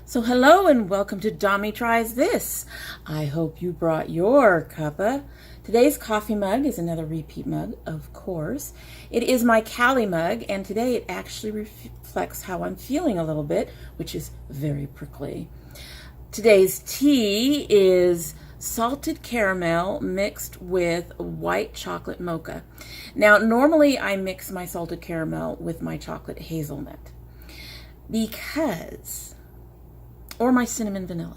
So hello and welcome to domytriesthis. I hope you brought your cuppa. Today's coffee mug is another repeat mug, of course. It is my Cali mug, and today it actually reflects how I'm feeling a little bit, which is very prickly. Today's tea is salted caramel mixed with white chocolate mocha. Now, normally I mix my salted caramel with my chocolate hazelnut or my cinnamon vanilla.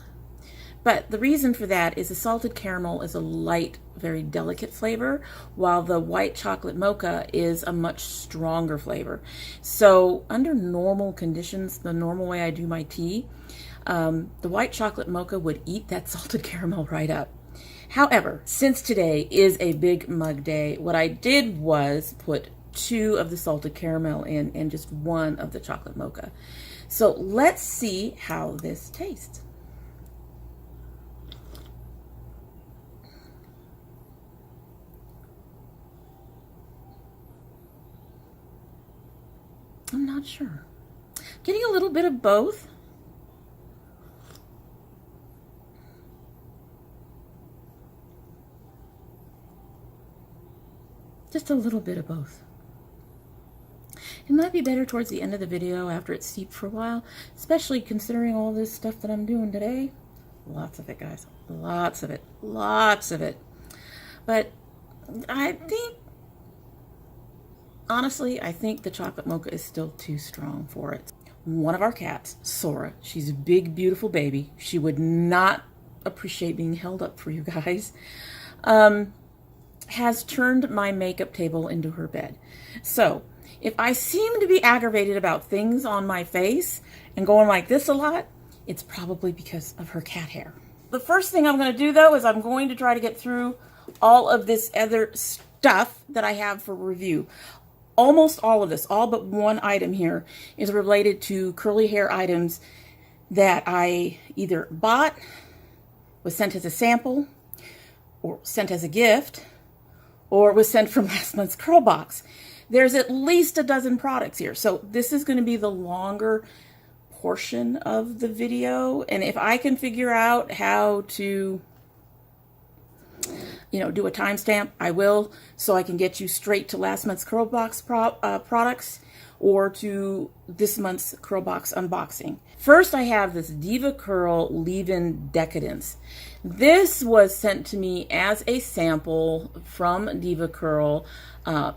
But the reason for that is the salted caramel is a light, very delicate flavor, while the white chocolate mocha is a much stronger flavor. So under normal conditions, the normal way I do my tea, the white chocolate mocha would eat that salted caramel right up. However, since today is a big mug day, what I did was put 2 of the salted caramel in and just 1 of the chocolate mocha. So let's see how this tastes. I'm not sure. Getting a little bit of both. Just a little bit of both. It might be better towards the end of the video after it's steeped for a while, especially considering all this stuff that I'm doing today. Lots of it, guys. Lots of it. Lots of it. But I think, honestly, I think the chocolate mocha is still too strong for it. One of our cats, Sora, she's a big, beautiful baby. She would not appreciate being held up for you guys. Has turned my makeup table into her bed. So if I seem to be aggravated about things on my face and going like this a lot, it's probably because of her cat hair. The first thing I'm going to do, though, is I'm going to try to get through all of this other stuff that I have for review. Almost all of this, all but one item here, is related to curly hair items that I either bought, was sent as a sample, or sent as a gift, or was sent from last month's CurlBox. There's at least a dozen products here. So this is going to be the longer portion of the video. And if I can figure out how to, do a timestamp, I will, so I can get you straight to last month's CurlBox products or to this month's CurlBox unboxing. First, I have this Diva Curl Leave-In Decadence. This was sent to me as a sample from Diva Curl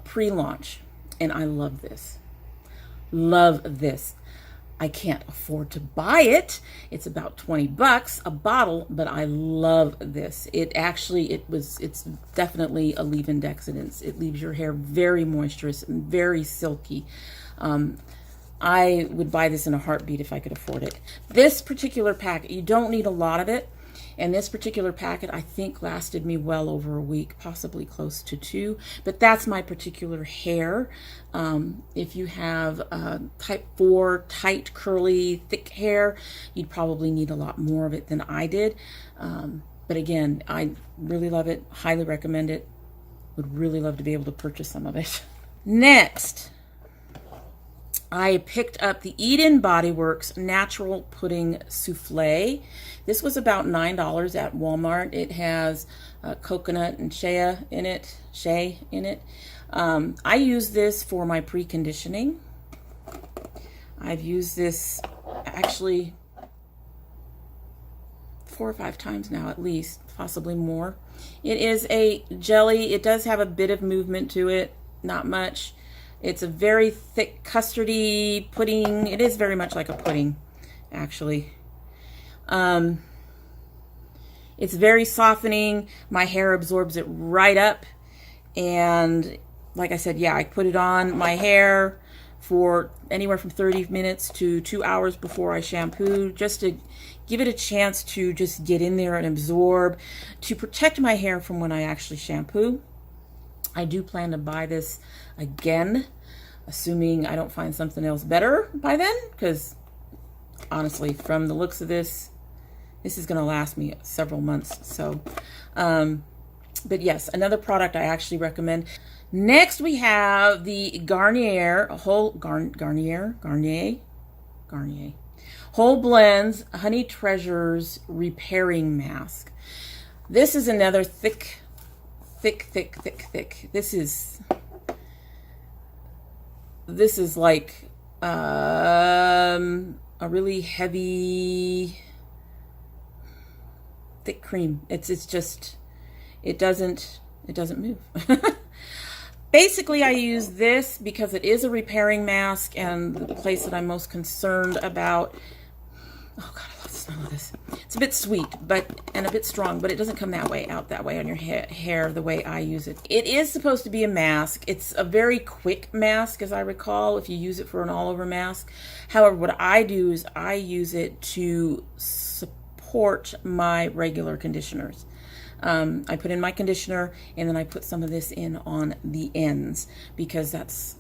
pre-launch, and I love this. Love this. I can't afford to buy it. It's about 20 bucks a bottle, but I love this. It's definitely a leave-in decadence. It leaves your hair very moisturous and very silky. I would buy this in a heartbeat if I could afford it. This particular packet, you don't need a lot of it. And this particular packet, I think, lasted me well over a week, possibly close to 2. But that's my particular hair. If you have type 4, tight, curly, thick hair, you'd probably need a lot more of it than I did. But again, I really love it. Highly recommend it. Would really love to be able to purchase some of it. Next, I picked up the Eden Bodyworks Natural Pudding Souffle. This was about $9 at Walmart. It has coconut and Shea in it. I use this for my preconditioning. I've used this actually 4 or 5 times now, at least, possibly more. It is a jelly. It does have a bit of movement to it, not much. It's a very thick, custardy pudding. It is very much like a pudding, actually. It's very softening. My hair absorbs it right up. And like I said, yeah, I put it on my hair for anywhere from 30 minutes to 2 hours before I shampoo, just to give it a chance to just get in there and absorb, to protect my hair from when I actually shampoo. I do plan to buy this again, assuming I don't find something else better by then, because honestly, from the looks of this is going to last me several months. So, but yes, another product I actually recommend. Next, we have the Garnier Whole Blends Honey Treasures Repairing Mask. This is another thick. This is like a really heavy, thick cream. It's just, it doesn't move. Basically, I use this because it is a repairing mask, and the place that I'm most concerned about, oh God, I love the smell of this. It's a bit sweet, and a bit strong, but it doesn't come out that way on your hair the way I use it. It is supposed to be a mask. It's a very quick mask, as I recall, if you use it for an all-over mask. However, what I do is I use it to support my regular conditioners. I put in my conditioner, and then I put some of this in on the ends, because that's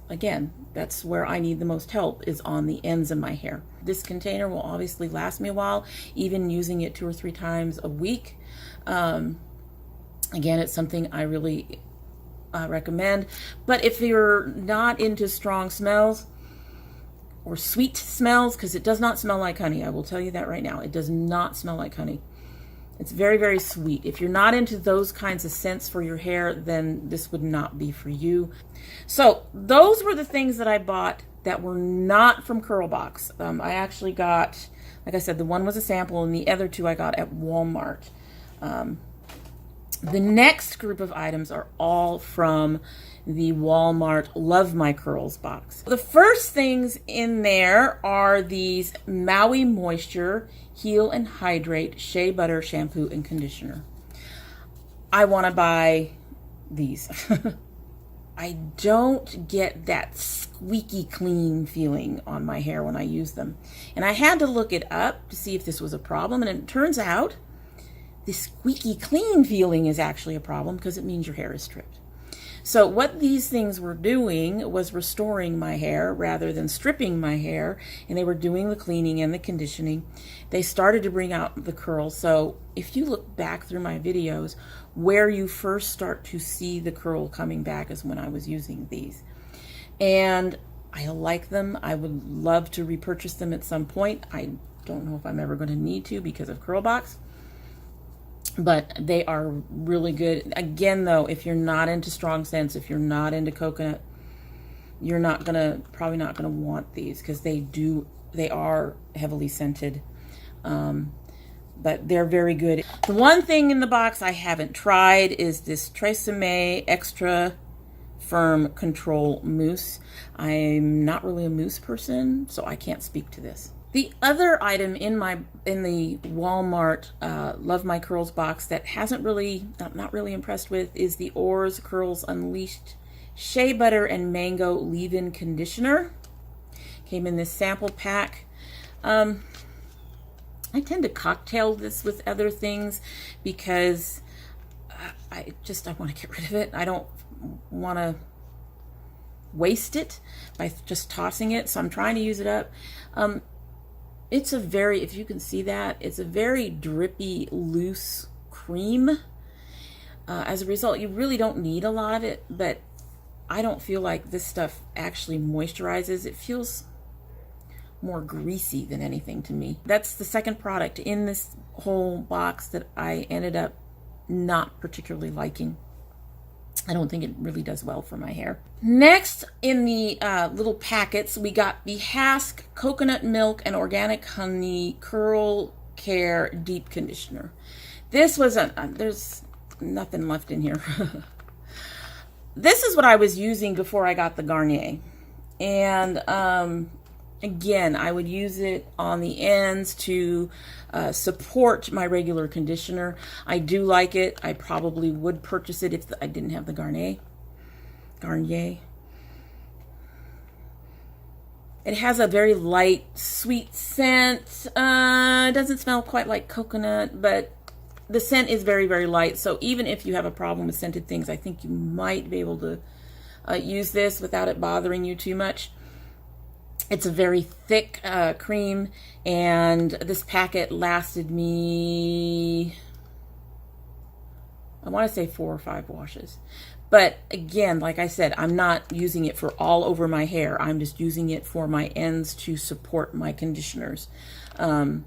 where I need the most help, is on the ends of my hair. This container will obviously last me a while, even using it 2 or 3 times a week. Again, it's something I really recommend. But if you're not into strong smells or sweet smells, because it does not smell like honey, I will tell you that right now. It does not smell like honey. It's very, very sweet. If you're not into those kinds of scents for your hair, then this would not be for you. So those were the things that I bought that were not from CurlBox. I actually got, like I said, the one was a sample, and the other 2 I got at Walmart. The next group of items are all from the Walmart Love My Curls box. The first things in there are these Maui Moisture Heal and Hydrate Shea Butter Shampoo and Conditioner. I want to buy these. I don't get that squeaky clean feeling on my hair when I use them. And I had to look it up to see if this was a problem, and it turns out the squeaky clean feeling is actually a problem, because it means your hair is stripped. So what these things were doing was restoring my hair rather than stripping my hair, and they were doing the cleaning and the conditioning. They started to bring out the curls. So if you look back through my videos, where you first start to see the curl coming back is when I was using these. And I like them. I would love to repurchase them at some point. I don't know if I'm ever going to need to because of CurlBox. But they are really good. Again, though, if you're not into strong scents, if you're not into coconut, you're probably not gonna want these, because they are heavily scented. But they're very good. The one thing in the box I haven't tried is this Tresemme Extra Firm Control Mousse. I'm not really a mousse person, so I can't speak to this. The other item in the Walmart Love My Curls box that I'm not really impressed with is the Orsa Curls Unleashed Shea Butter and Mango Leave-In Conditioner. Came in this sample pack. I tend to cocktail this with other things because I want to get rid of it. I don't want to waste it by just tossing it, so I'm trying to use it up. It's a very, if you can see that, it's a very drippy, loose cream. As a result, you really don't need a lot of it, but I don't feel like this stuff actually moisturizes. It feels more greasy than anything to me. That's the second product in this whole box that I ended up not particularly liking. I don't think it really does well for my hair. Next, in the little packets, we got the Hask Coconut Milk and Organic Honey Curl Care Deep Conditioner. This was there's nothing left in here. This is what I was using before I got the Garnier. And again, I would use it on the ends to support my regular conditioner. I do like it. I probably would purchase it if I didn't have the Garnier. It has a very light, sweet scent. It doesn't smell quite like coconut, but the scent is very, very light. So even if you have a problem with scented things, I think you might be able to use this without it bothering you too much. It's a very thick cream, and this packet lasted me, I want to say 4 or 5 washes. But again, like I said, I'm not using it for all over my hair. I'm just using it for my ends to support my conditioners. And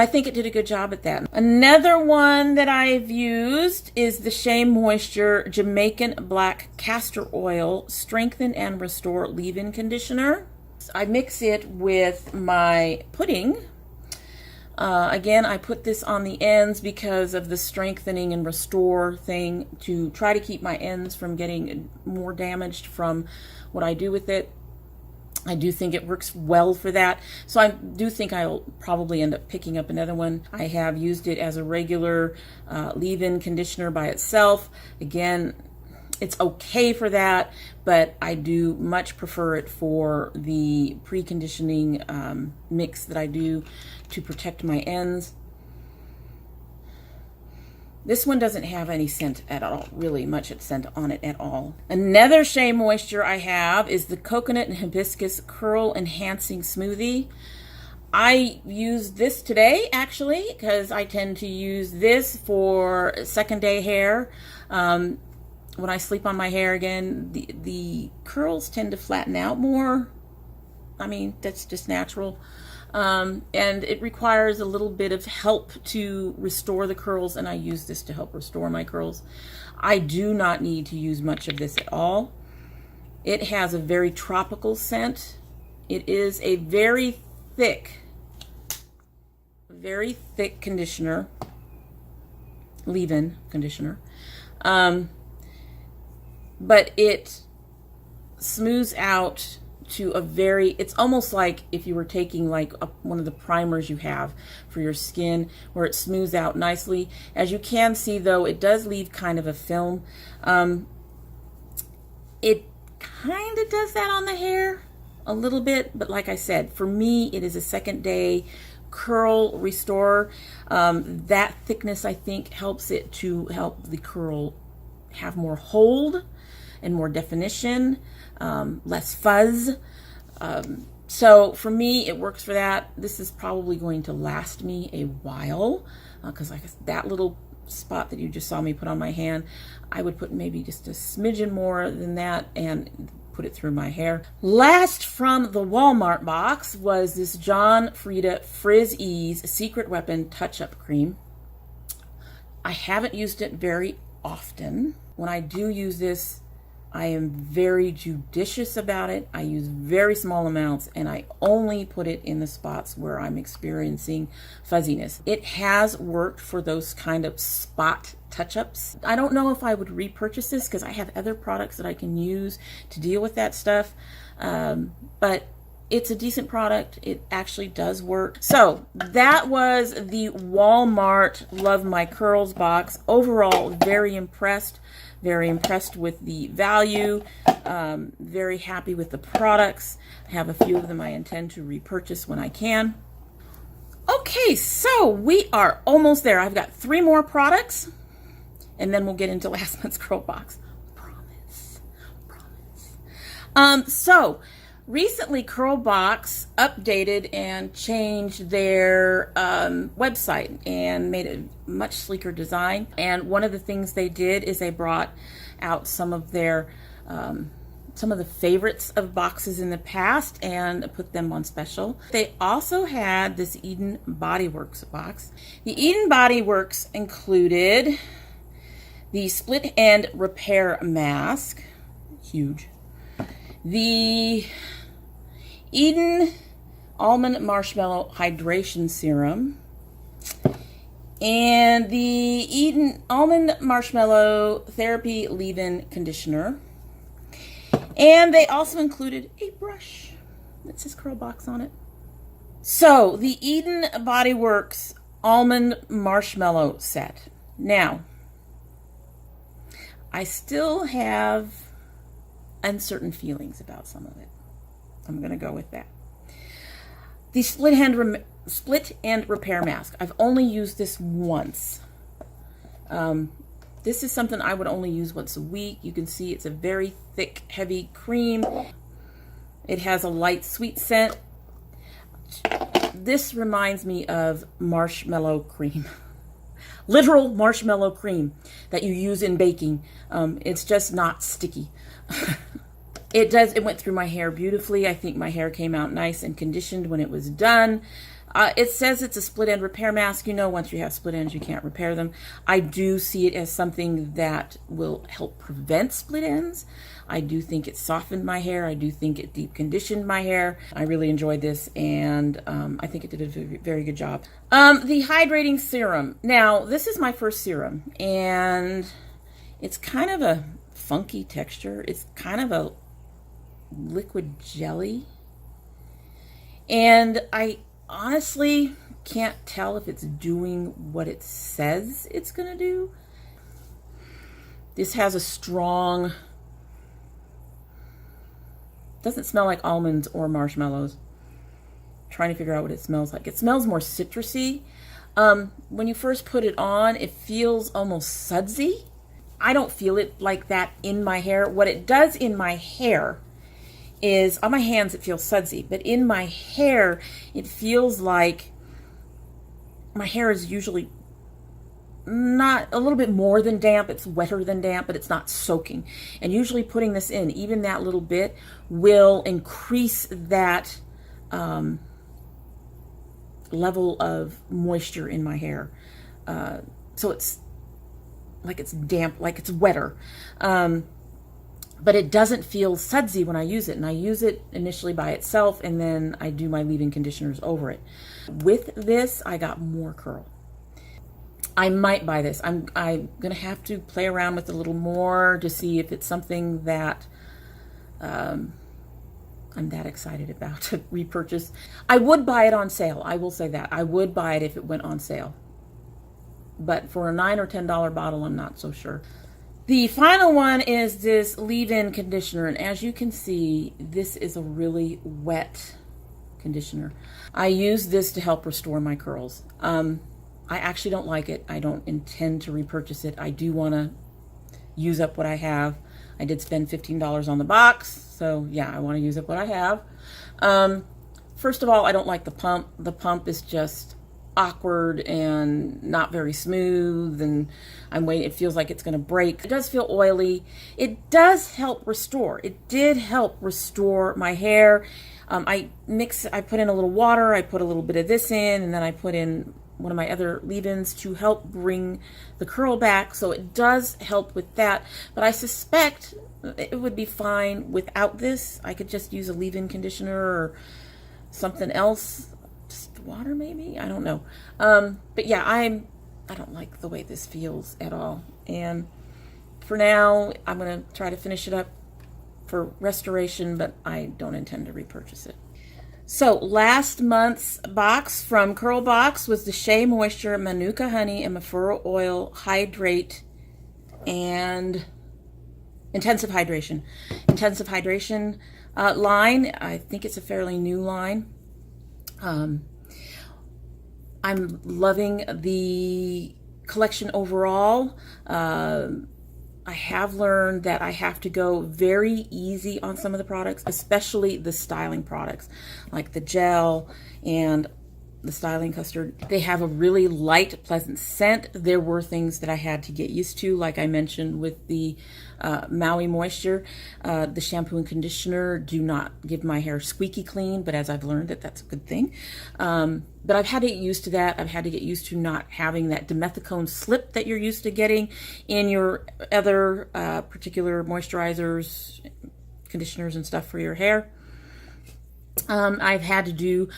I think it did a good job at that. Another one that I've used is the Shea Moisture Jamaican Black Castor Oil Strengthen and Restore Leave-In Conditioner. I mix it with my pudding. Again, I put this on the ends because of the strengthening and restore thing, to try to keep my ends from getting more damaged from what I do with it. I do think it works well for that. So I do think I'll probably end up picking up another one. I have used it as a regular leave-in conditioner by itself. Again, it's okay for that, but I do much prefer it for the pre-conditioning mix that I do to protect my ends. This one doesn't have any scent at all, really much scent on it at all. Another Shea Moisture I have is the Coconut and Hibiscus Curl Enhancing Smoothie. I used this today, actually, because I tend to use this for second day hair. When I sleep on my hair again, the curls tend to flatten out more. I mean, that's just natural. And it requires a little bit of help to restore the curls, and I use this to help restore my curls. I do not need to use much of this at all. It has a very tropical scent. It is a very thick conditioner, leave-in conditioner. But it smooths out to a very, it's almost like if you were taking like one of the primers you have for your skin, where it smooths out nicely. As you can see though, it does leave kind of a film. It kind of does that on the hair a little bit, but like I said, for me it is a second day curl restore. That thickness, I think, helps it to help the curl have more hold and more definition, less fuzz. So for me, it works for that. This is probably going to last me a while, because like that little spot that you just saw me put on my hand, I would put maybe just a smidgen more than that and put it through my hair. Last from the Walmart box was this John Frieda Frizz Ease Secret Weapon Touch-Up Cream. I haven't used it very often. When I do use this, I am very judicious about it. I use very small amounts, and I only put it in the spots where I'm experiencing fuzziness. It has worked for those kind of spot touch-ups. I don't know if I would repurchase this because I have other products that I can use to deal with that stuff, but it's a decent product. It actually does work. So that was the Walmart Love My Curls box. Overall, very impressed with the value, very happy with the products. I have a few of them I intend to repurchase when I can. Okay, so we are almost there. I've got 3 more products, and then we'll get into last month's curl box. Promise. So recently, CurlBox updated and changed their website and made a much sleeker design. And one of the things they did is they brought out some of their some of the favorites of boxes in the past and put them on special. They also had this Eden Bodyworks box. The Eden Bodyworks included the Split End Repair Mask, huge. The Eden Almond Marshmallow Hydration Serum, and the Eden Almond Marshmallow Therapy Leave-In Conditioner. And they also included a brush that says CurlBox on it. So, the Eden Bodyworks Almond Marshmallow set. Now, I still have uncertain feelings about some of it. I'm going to go with that. The Split End Repair Mask. I've only used this once. This is something I would only use once a week. You can see it's a very thick, heavy cream. It has a light, sweet scent. This reminds me of marshmallow cream. Literal marshmallow cream that you use in baking. It's just not sticky. It went through my hair beautifully. I think my hair came out nice and conditioned when it was done. It says it's a split end repair mask. You know, once you have split ends, you can't repair them. I do see it as something that will help prevent split ends. I do think it softened my hair. I do think it deep conditioned my hair. I really enjoyed this, and I think it did a very good job. The Hydrating Serum. Now, this is my first serum, and it's kind of a funky texture. It's kind of a liquid jelly. And I honestly can't tell if it's doing what it says it's going to do. This has a strong, doesn't smell like almonds or marshmallows. I'm trying to figure out what it smells like. It smells more citrusy. When you first put it on, it feels almost sudsy. I don't feel it like that in my hair. What it does in my hair is, on my hands it feels sudsy, but in my hair it feels like my hair is usually not, a little bit more than damp. It's wetter than damp, but it's not soaking. And usually putting this in, even that little bit, will increase that level of moisture in my hair. So it's like it's damp, like it's wetter. But it doesn't feel sudsy when I use it. And I use it initially by itself, and then I do my leave-in conditioners over it. With this, I got more curl. I might buy this. I'm gonna have to play around with it a little more to see if it's something that I'm that excited about to repurchase. I would buy it on sale. I will say that. I would buy it if it went on sale. But for a $9 or $10 bottle, I'm not so sure. The final one is this leave-in conditioner, and as you can see, this is a really wet conditioner. I use this to help restore my curls. I actually don't like it. I don't intend to repurchase it. I do want to use up what I have. I did spend $15 on the box, so yeah, I want to use up what I have. First of all, I don't like the pump. The pump is just awkward and not very smooth, and I'm waiting. It feels like it's going to break. It does feel oily. It does help restore. It did help restore my hair. I put in a little water, I put a little bit of this in, and then I put in one of my other leave-ins to help bring the curl back. So it does help with that, but I suspect it would be fine without this. I could just use a leave-in conditioner or something else. Water maybe, I don't know. But yeah, I don't like the way this feels at all, and for now I'm gonna try to finish it up for restoration, but I don't intend to repurchase it. So last month's box from CurlBox was the Shea Moisture Manuka Honey and Mafura Oil Hydrate and Intensive Hydration line. I think it's a fairly new line. I'm loving the collection overall. I have learned that I have to go very easy on some of the products, especially the styling products, like the gel and the styling custard. They have a really light, pleasant scent. There were things that I had to get used to, like I mentioned with the Maui moisture. The shampoo and conditioner do not give my hair squeaky clean, but as I've learned that's a good thing. But I've had to get used to that. I've had to get used to not having that dimethicone slip that you're used to getting in your other particular moisturizers, conditioners, and stuff for your hair. I've had to do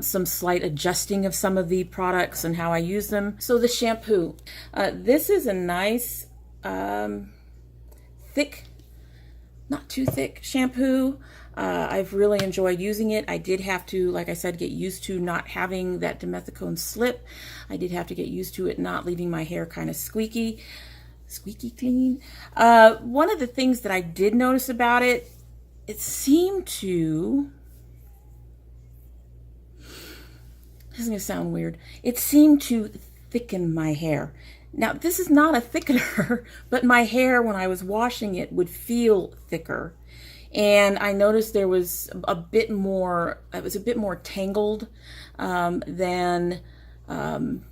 some slight adjusting of some of the products and how I use them. So the shampoo. This is a nice, thick, not too thick shampoo. I've really enjoyed using it. I did have to, like I said, get used to not having that dimethicone slip. I did have to get used to it not leaving my hair kind of squeaky clean. One of the things that I did notice about it, it seemed to... This is going to sound weird. It seemed to thicken my hair. Now, this is not a thickener, but my hair, when I was washing it, would feel thicker. And I noticed there was a bit more, it was a bit more tangled than when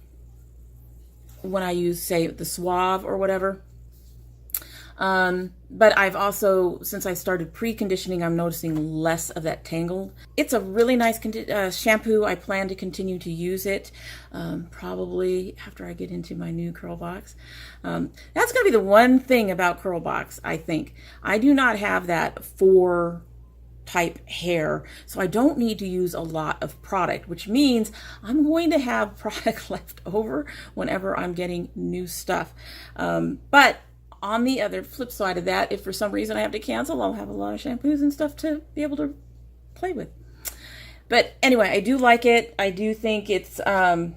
I use, say, the Suave or whatever. But I've also, since I started preconditioning, I'm noticing less of that tangled. It's a really nice shampoo. I plan to continue to use it, probably after I get into my new CurlBox. That's going to be the one thing about CurlBox, I think. I do not have that 4 type hair, so I don't need to use a lot of product, which means I'm going to have product left over whenever I'm getting new stuff. But on the other flip side of that, if for some reason I have to cancel, I'll have a lot of shampoos and stuff to be able to play with. But anyway, I do like it. I do think it's been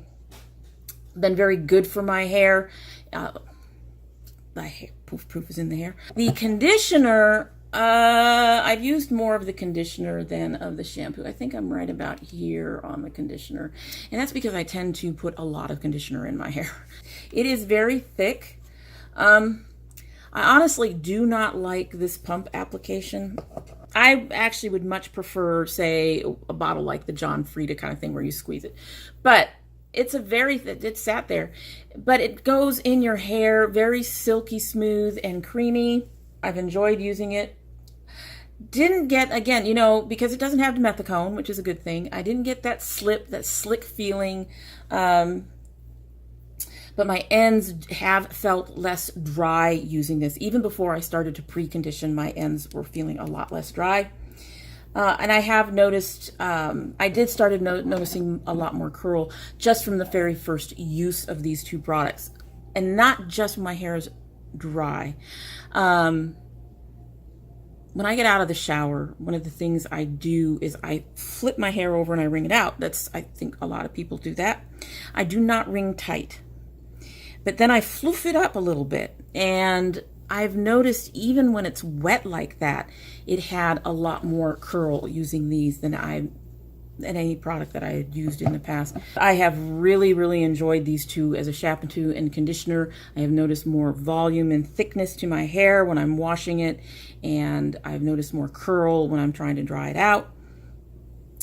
very good for my hair. My hair, proof is in the hair. The conditioner, I've used more of the conditioner than of the shampoo. I think I'm right about here on the conditioner. And that's because I tend to put a lot of conditioner in my hair. It is very thick. I honestly do not like this pump application. I actually would much prefer, say, a bottle like the John Frieda kind of thing where you squeeze it. But it's a very, it sat there, but it goes in your hair, very silky smooth and creamy. I've enjoyed using it. Didn't get, again, you know, because it doesn't have dimethicone, which is a good thing. I didn't get that slip, that slick feeling. But my ends have felt less dry using this. Even before I started to precondition, my ends were feeling a lot less dry. And I have noticed, I did started noticing a lot more curl just from the very first use of these 2 products. And not just when my hair is dry. When I get out of the shower, one of the things I do is I flip my hair over and I wring it out. I think a lot of people do that. I do not wring tight. But then I floof it up a little bit, and I've noticed even when it's wet like that, it had a lot more curl using these than any product that I had used in the past. I have really, really enjoyed these 2 as a shampoo and conditioner. I have noticed more volume and thickness to my hair when I'm washing it, and I've noticed more curl when I'm trying to dry it out.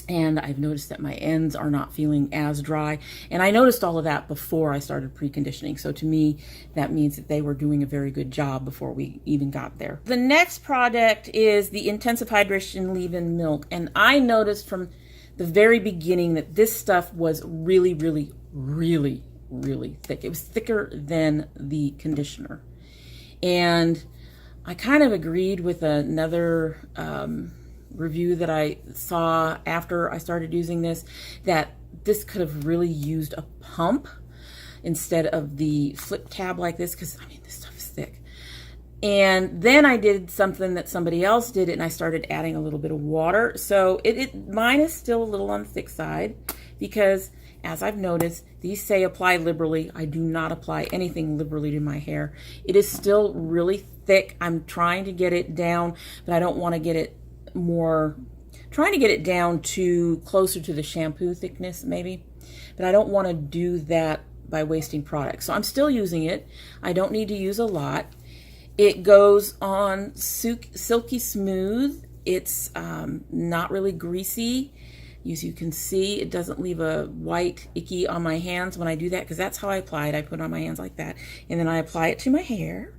And I've noticed that my ends are not feeling as dry. And I noticed all of that before I started preconditioning. So to me, that means that they were doing a very good job before we even got there. The next product is the Intensive Hydration Leave-In Milk. And I noticed from the very beginning that this stuff was really, really, really, really thick. It was thicker than the conditioner. And I kind of agreed with another review that I saw after I started using this, that this could have really used a pump instead of the flip tab like this, because I mean, this stuff is thick. And then I did something that somebody else did, and I started adding a little bit of water. So mine is still a little on the thick side, because as I've noticed, these say apply liberally. I do not apply anything liberally to my hair. It is still really thick. I'm trying to get it down, but I don't want to get it trying to get it down to closer to the shampoo thickness maybe, but I don't want to do that by wasting product. So I'm still using it. I don't need to use a lot. It goes on silky smooth. It's not really greasy. As you can see, it doesn't leave a white icky on my hands when I do that, because that's how I apply it. I put it on my hands like that, and then I apply it to my hair.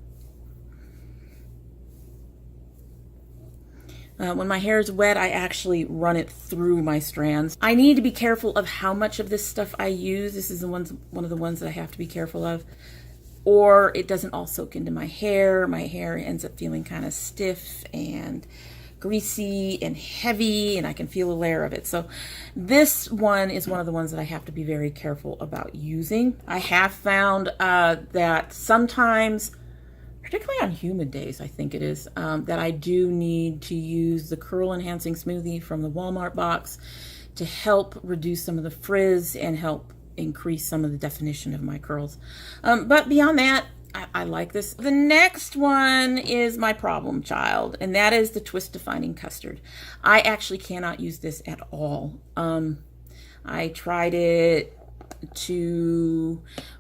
When my hair is wet, I actually run it through my strands. I need to be careful of how much of this stuff I use. This is one of the ones that I have to be careful of. Or it doesn't all soak into my hair. My hair ends up feeling kind of stiff and greasy and heavy, and I can feel a layer of it. So this one is one of the ones that I have to be very careful about using. I have found that sometimes, particularly on humid days, I think it is, that I do need to use the Curl Enhancing Smoothie from the Walmart box to help reduce some of the frizz and help increase some of the definition of my curls. But beyond that, I like this. The next one is my problem child, and that is the Twist Defining Custard. I actually cannot use this at all. I tried it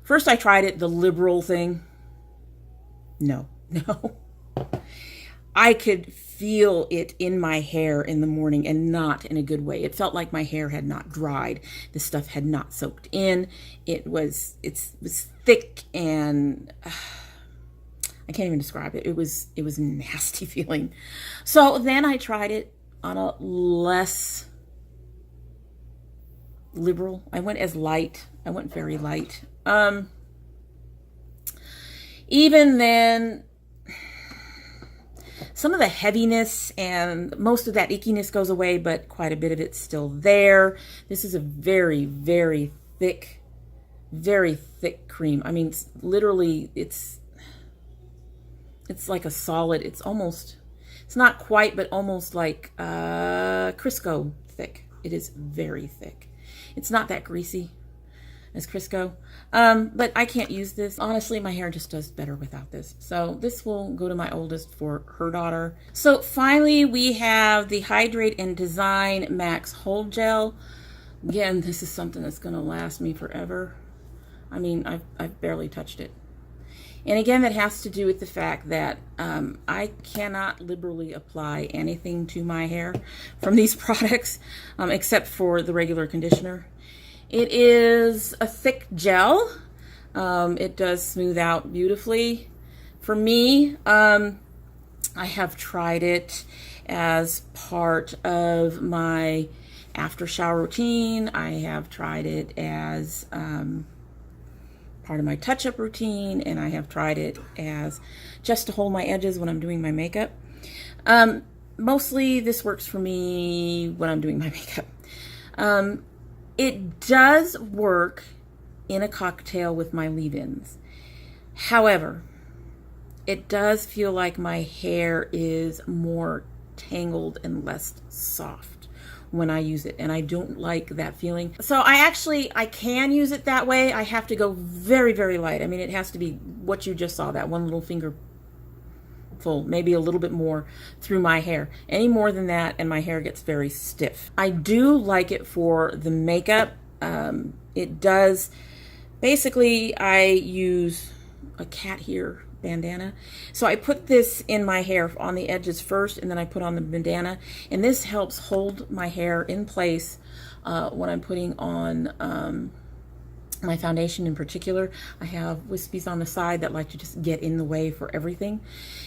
first I tried it the liberal thing. No. I could feel it in my hair in the morning, and not in a good way. It felt like my hair had not dried. The stuff had not soaked in. It was thick, and I can't even describe it. It was nasty feeling. So then I tried it on a less liberal. I went as light. I went very light. Even then, some of the heaviness and most of that ickiness goes away, but quite a bit of it's still there. This is a very, very thick cream. I mean, literally, it's like a solid. It's not quite, but almost like Crisco thick. It is very thick. It's not that greasy as Crisco, but I can't use this. Honestly, my hair just does better without this. So this will go to my oldest for her daughter. So finally, we have the Hydrate and Design Max Hold Gel. Again, this is something that's going to last me forever. I mean, I've barely touched it. And again, that has to do with the fact that I cannot liberally apply anything to my hair from these products, except for the regular conditioner. It is a thick gel. It does smooth out beautifully. For me, I have tried it as part of my after shower routine. I have tried it as part of my touch-up routine, and I have tried it as just to hold my edges when I'm doing my makeup. Mostly this works for me when I'm doing my makeup. It does work in a cocktail with my leave-ins. However, it does feel like my hair is more tangled and less soft when I use it, and I don't like that feeling. So I can use it that way. I have to go very, very light. I mean, it has to be what you just saw, that one little finger full, maybe a little bit more through my hair. Any more than that and my hair gets very stiff. I do like it for the makeup. It does, basically I use a cat hair bandana. So I put this in my hair on the edges first, and then I put on the bandana, and this helps hold my hair in place when I'm putting on my foundation in particular. I have wispies on the side that like to just get in the way for everything,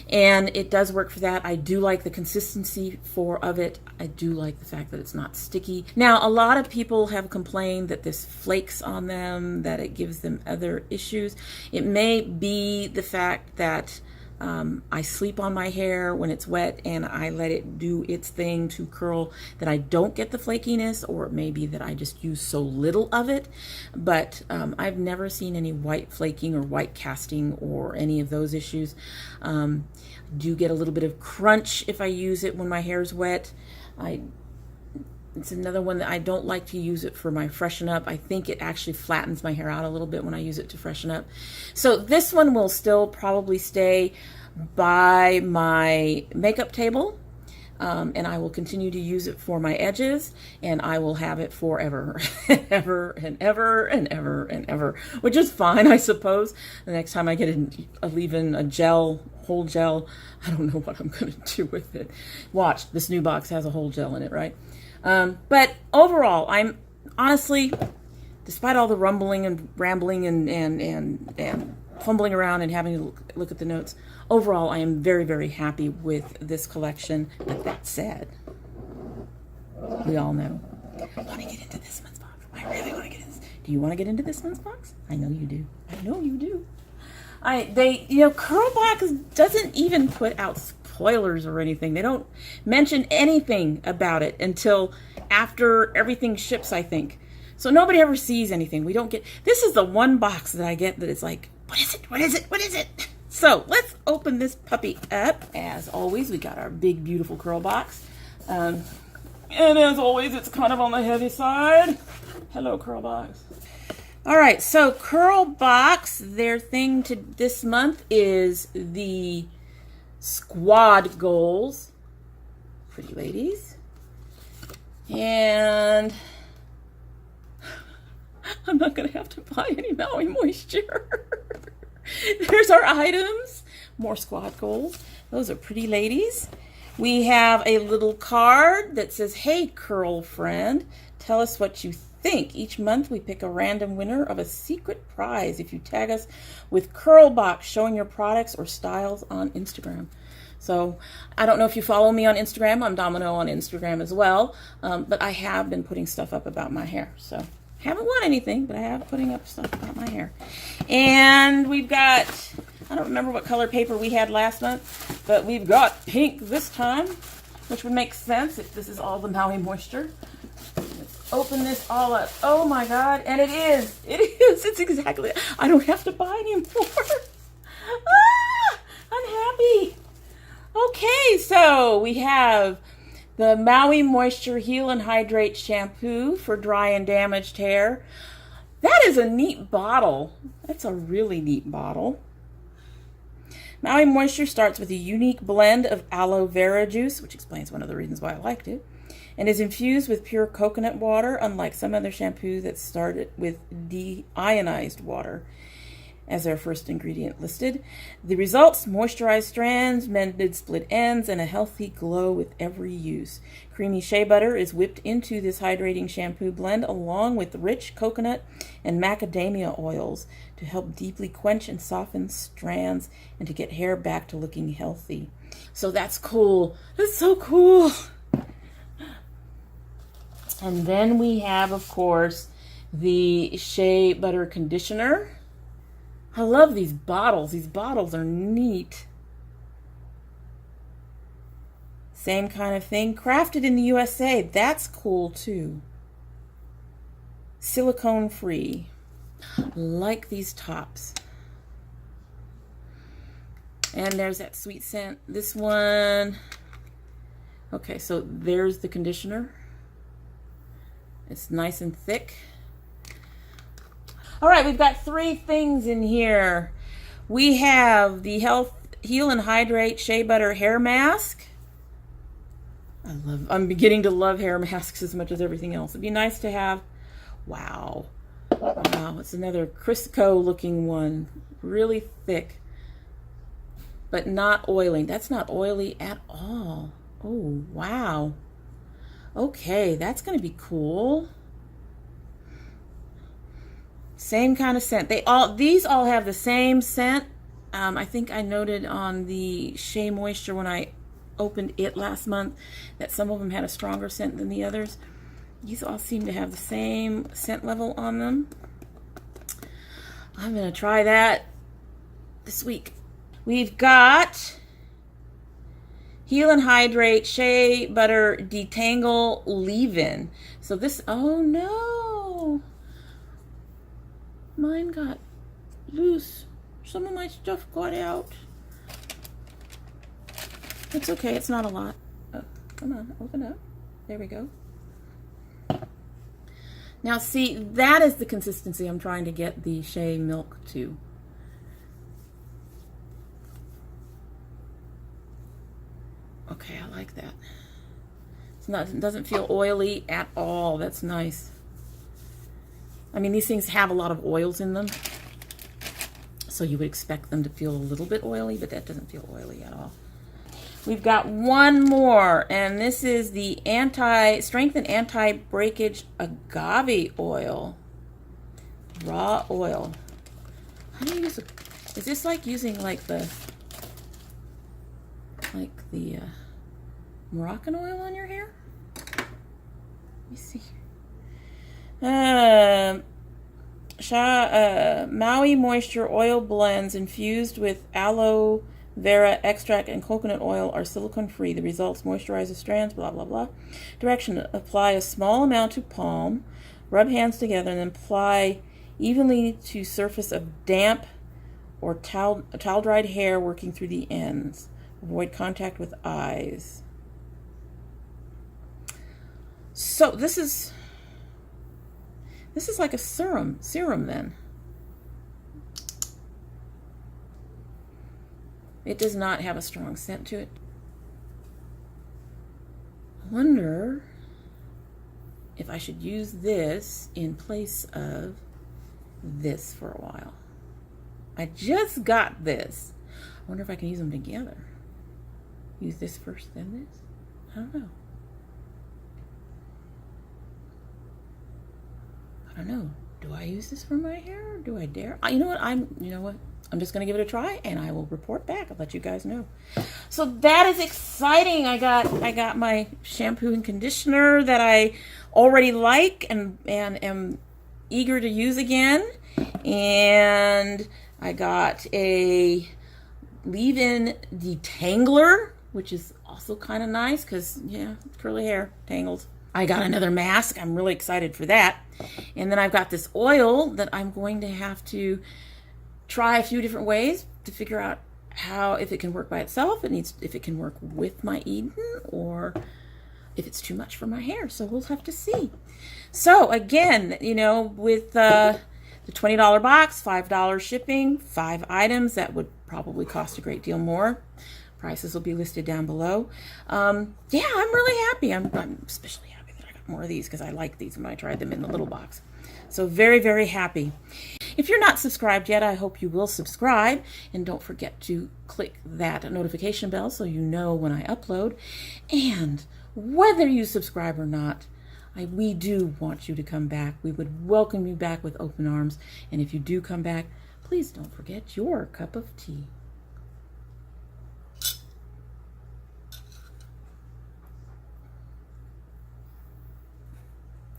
and it does work for that. I do like the consistency of it. I do like the fact that it's not sticky. Now, a lot of people have complained that this flakes on them, that it gives them other issues. It may be the fact that I sleep on my hair when it's wet and I let it do its thing to curl, that I don't get the flakiness, or it may be that I just use so little of it. But I've never seen any white flaking or white casting or any of those issues. I do get a little bit of crunch if I use it when my hair's wet. It's another one that I don't like to use it for my freshen up. I think it actually flattens my hair out a little bit when I use it to freshen up. So this one will still probably stay by my makeup table, and I will continue to use it for my edges, and I will have it forever, ever and ever and ever and ever, which is fine, I suppose. The next time I get a leave-in, a gel, whole gel, I don't know what I'm going to do with it. Watch, this new box has a whole gel in it, right? But overall, I'm honestly, despite all the rumbling and rambling and fumbling around and having to look at the notes, overall, I am very, very happy with this collection. But that said, we all know, I want to get into this month's box. I really want to get into this. Do you want to get into this month's box? I know you do. I know you do. CurlBox doesn't even put out spoilers or anything. They don't mention anything about it until after everything ships, I think. So nobody ever sees anything. We don't get, this is the one box that I get that it's like, what is it? What is it? What is it? So let's open this puppy up. As always, we got our big, beautiful CurlBox. And as always, it's kind of on the heavy side. Hello, CurlBox. All right, so CurlBox, their thing to this month is the Squad Goals. Pretty ladies. And I'm not going to have to buy any Maui moisture. There's our items. More Squad Goals. Those are pretty ladies. We have a little card that says, "Hey, curl friend, tell us what you think think. Each month we pick a random winner of a secret prize if you tag us with CurlBox showing your products or styles on Instagram. So I don't know if you follow me on Instagram. I'm Domino on Instagram as well. But I have been putting stuff up about my hair. So haven't won anything, but I have putting up stuff about my hair. And we've got, I don't remember what color paper we had last month, but we've got pink this time, which would make sense if this is all the Maui moisture. Let's open this all up. Oh my God. And it's exactly, I don't have to buy anymore. I'm happy. Okay, so we have the Maui Moisture Heal and Hydrate Shampoo for dry and damaged hair. That is a neat bottle. That's a really neat bottle. Maui Moisture starts with a unique blend of aloe vera juice, which explains one of the reasons why I liked it, and is infused with pure coconut water, unlike some other shampoos that started with deionized water as their first ingredient listed. The results: moisturized strands, mended split ends, and a healthy glow with every use. Creamy shea butter is whipped into this hydrating shampoo blend along with rich coconut and macadamia oils to help deeply quench and soften strands and to get hair back to looking healthy. So that's cool. That's so cool. And then we have, of course, the shea butter conditioner. I love these bottles. These bottles are neat. Same kind of thing. Crafted in the USA. That's cool too. Silicone free. Like these tops. And there's that sweet scent. This one. Okay, so there's the conditioner. It's nice and thick. All right, we've got 3 things in here. We have the Heal and Hydrate Shea Butter Hair Mask. I'm beginning to love hair masks as much as everything else. It'd be nice to have, wow, it's another Crisco looking one. Really thick, but not oily. That's not oily at all. Oh, wow. Okay, that's gonna be cool. Same kind of scent. These all have the same scent. I think I noted on the Shea Moisture when I opened it last month that some of them had a stronger scent than the others. These all seem to have the same scent level on them. I'm going to try that this week. We've got Heal and Hydrate Shea Butter Detangle Leave-In. So this, oh no. Mine got loose. Some of my stuff got out. It's okay, it's not a lot. Oh, come on, open up. There we go. Now see, that is the consistency I'm trying to get the Shea milk to. Okay, I like that. It doesn't feel oily at all. That's nice. I mean, these things have a lot of oils in them, so you would expect them to feel a little bit oily, but that doesn't feel oily at all. We've got one more, and this is the Strength and Anti-Breakage Agave Oil. Raw oil. How do you use it? Is this like using like the Moroccan oil on your hair? Let me see. Maui Moisture Oil Blends infused with aloe vera extract and coconut oil are silicone free. The results: moisturize the strands, blah blah blah. Direction: apply a small amount to palm, rub hands together, and then apply evenly to surface of damp or towel dried hair, working through the ends. Avoid contact with eyes. So this is like a serum then. It does not have a strong scent to it. I wonder if I should use this in place of this for a while. I just got this. I wonder if I can use them together. Use this first, then this? I don't know. don't know. Do I use this for my hair? Do I dare? You know what? I'm just going to give it a try, and I will report back. I'll let you guys know. So that is exciting. I got my shampoo and conditioner that I already like and am eager to use again. And I got a leave-in detangler, which is also kind of nice because, yeah, curly hair tangles. I got another mask. I'm really excited for that. And then I've got this oil that I'm going to have to try a few different ways to figure out if it can work by itself, if it can work with my Eden, or if it's too much for my hair. So we'll have to see. So again, with the $20 box, $5 shipping, 5 items, that would probably cost a great deal more. Prices will be listed down below. Yeah, I'm really happy. I'm especially happy that I got more of these because I like these when I tried them in the little box. So very, very happy. If you're not subscribed yet, I hope you will subscribe. And don't forget to click that notification bell so you know when I upload. And whether you subscribe or not, we do want you to come back. We would welcome you back with open arms. And if you do come back, please don't forget your cup of tea.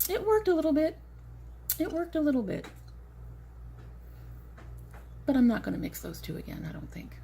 It worked a little bit. But I'm not going to mix those two again, I don't think.